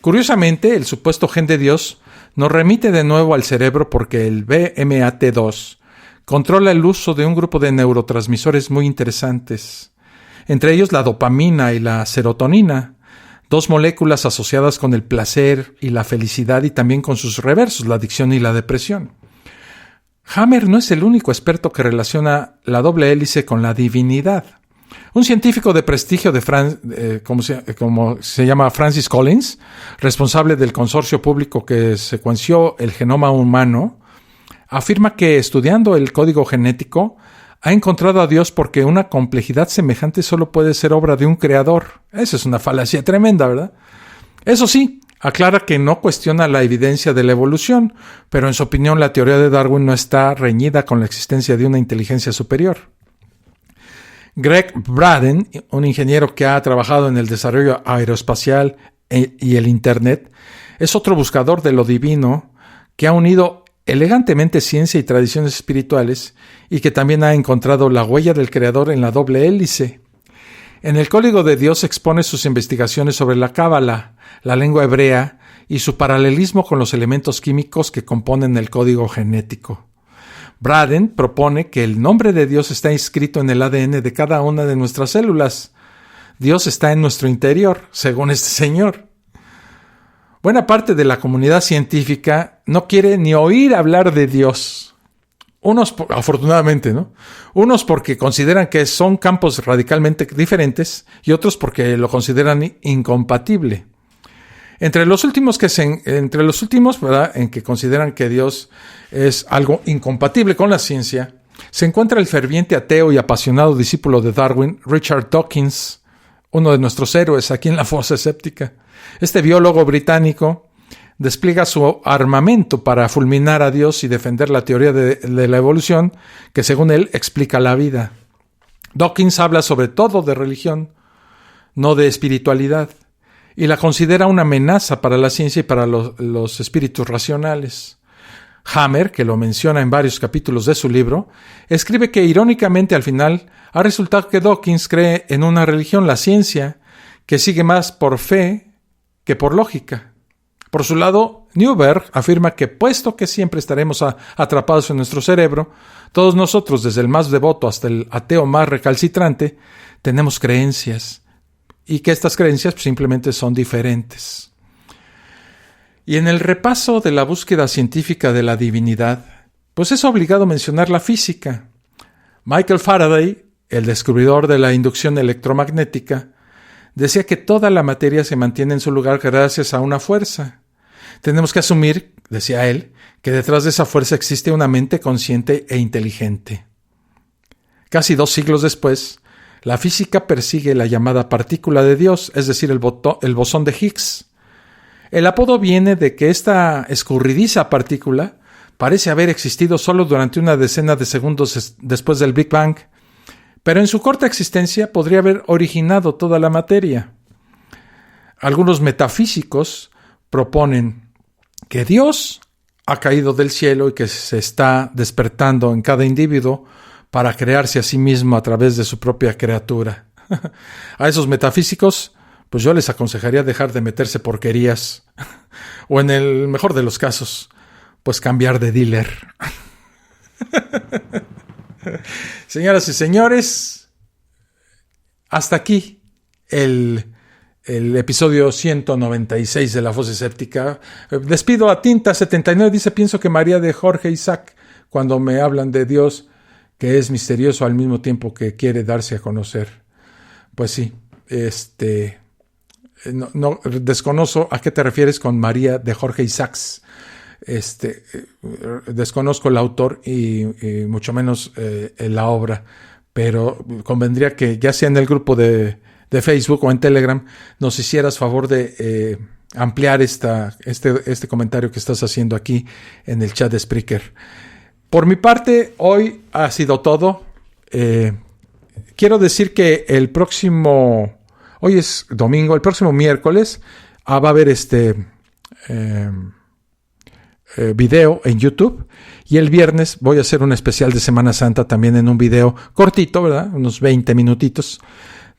Curiosamente, el supuesto gen de Dios nos remite de nuevo al cerebro porque el BMAT2 controla el uso de un grupo de neurotransmisores muy interesantes, entre ellos la dopamina y la serotonina, dos moléculas asociadas con el placer y la felicidad y también con sus reversos, la adicción y la depresión. Hammer no es el único experto que relaciona la doble hélice con la divinidad. Un científico de prestigio como se llama Francis Collins, responsable del consorcio público que secuenció el genoma humano, afirma que estudiando el código genético ha encontrado a Dios porque una complejidad semejante solo puede ser obra de un creador. Esa es una falacia tremenda, ¿verdad? Eso sí, aclara que no cuestiona la evidencia de la evolución, pero en su opinión la teoría de Darwin no está reñida con la existencia de una inteligencia superior. Greg Braden, un ingeniero que ha trabajado en el desarrollo aeroespacial y el Internet, es otro buscador de lo divino que ha unido elegantemente ciencia y tradiciones espirituales y que también ha encontrado la huella del creador en la doble hélice. En el Código de Dios expone sus investigaciones sobre la Cábala, la lengua hebrea y su paralelismo con los elementos químicos que componen el código genético. Braden propone que el nombre de Dios está inscrito en el ADN de cada una de nuestras células. Dios está en nuestro interior, según este señor. Buena parte de la comunidad científica no quiere ni oír hablar de Dios. Unos, afortunadamente, ¿no? Unos porque consideran que son campos radicalmente diferentes y otros porque lo consideran incompatible. Entre los últimos, ¿verdad?, en que consideran que Dios es algo incompatible con la ciencia, se encuentra el ferviente ateo y apasionado discípulo de Darwin, Richard Dawkins, uno de nuestros héroes aquí en la fosa escéptica. Este biólogo británico despliega su armamento para fulminar a Dios y defender la teoría de la evolución que, según él, explica la vida. Dawkins habla sobre todo de religión, no de espiritualidad, y la considera una amenaza para la ciencia y para los espíritus racionales. Hammer, que lo menciona en varios capítulos de su libro, escribe que irónicamente al final ha resultado que Dawkins cree en una religión, la ciencia, que sigue más por fe que por lógica. Por su lado, Newberg afirma que puesto que siempre estaremos atrapados en nuestro cerebro, todos nosotros, desde el más devoto hasta el ateo más recalcitrante, tenemos creencias, y que estas creencias simplemente son diferentes. Y en el repaso de la búsqueda científica de la divinidad, pues es obligado mencionar la física. Michael Faraday, el descubridor de la inducción electromagnética, decía que toda la materia se mantiene en su lugar gracias a una fuerza. Tenemos que asumir, decía él, que detrás de esa fuerza existe una mente consciente e inteligente. Casi 2 siglos después, la física persigue la llamada partícula de Dios, es decir, el bosón de Higgs. El apodo viene de que esta escurridiza partícula parece haber existido solo durante una decena de segundos después del Big Bang, pero en su corta existencia podría haber originado toda la materia. Algunos metafísicos proponen que Dios ha caído del cielo y que se está despertando en cada individuo para crearse a sí mismo a través de su propia criatura. A esos metafísicos, pues yo les aconsejaría dejar de meterse porquerías, o en el mejor de los casos, pues cambiar de dealer. Señoras y señores, hasta aquí el episodio 196 de La Fosa Escéptica. Despido a Tinta79, dice: pienso que María de Jorge Isaac, cuando me hablan de Dios, que es misterioso al mismo tiempo que quiere darse a conocer. Pues sí, no desconozco a qué te refieres con María de Jorge Isaacs. Desconozco el autor y mucho menos la obra, pero convendría que ya sea en el grupo de Facebook o en Telegram nos hicieras favor de ampliar este comentario que estás haciendo aquí en el chat de Spreaker. Por mi parte, hoy ha sido todo. Quiero decir que hoy es domingo, el próximo miércoles va a haber video en YouTube, y el viernes voy a hacer un especial de Semana Santa también en un video cortito, ¿verdad? Unos 20 minutitos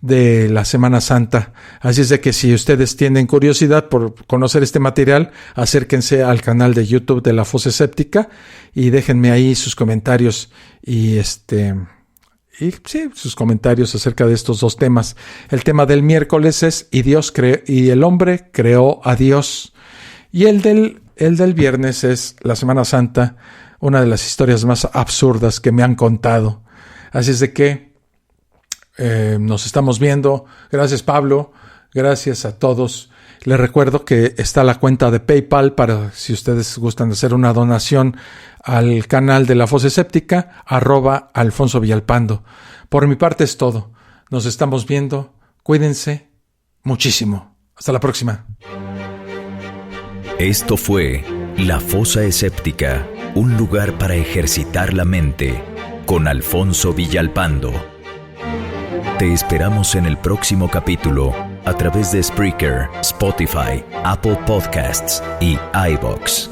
de la Semana Santa. Así es de que si ustedes tienen curiosidad por conocer este material, acérquense al canal de YouTube de La Fosa Escéptica y déjenme ahí sus comentarios y sus comentarios acerca de estos dos temas. El tema del miércoles es y el hombre creó a Dios, y el del viernes es la Semana Santa, una de las historias más absurdas que me han contado. Así es de que nos estamos viendo. Gracias, Pablo. Gracias a todos. Les recuerdo que está la cuenta de PayPal para si ustedes gustan hacer una donación al canal de La Fosa Escéptica, @Alfonso Villalpando. Por mi parte es todo. Nos estamos viendo. Cuídense muchísimo. Hasta la próxima. Esto fue La Fosa Escéptica, un lugar para ejercitar la mente, con Alfonso Villalpando. Te esperamos en el próximo capítulo a través de Spreaker, Spotify, Apple Podcasts y iVoox.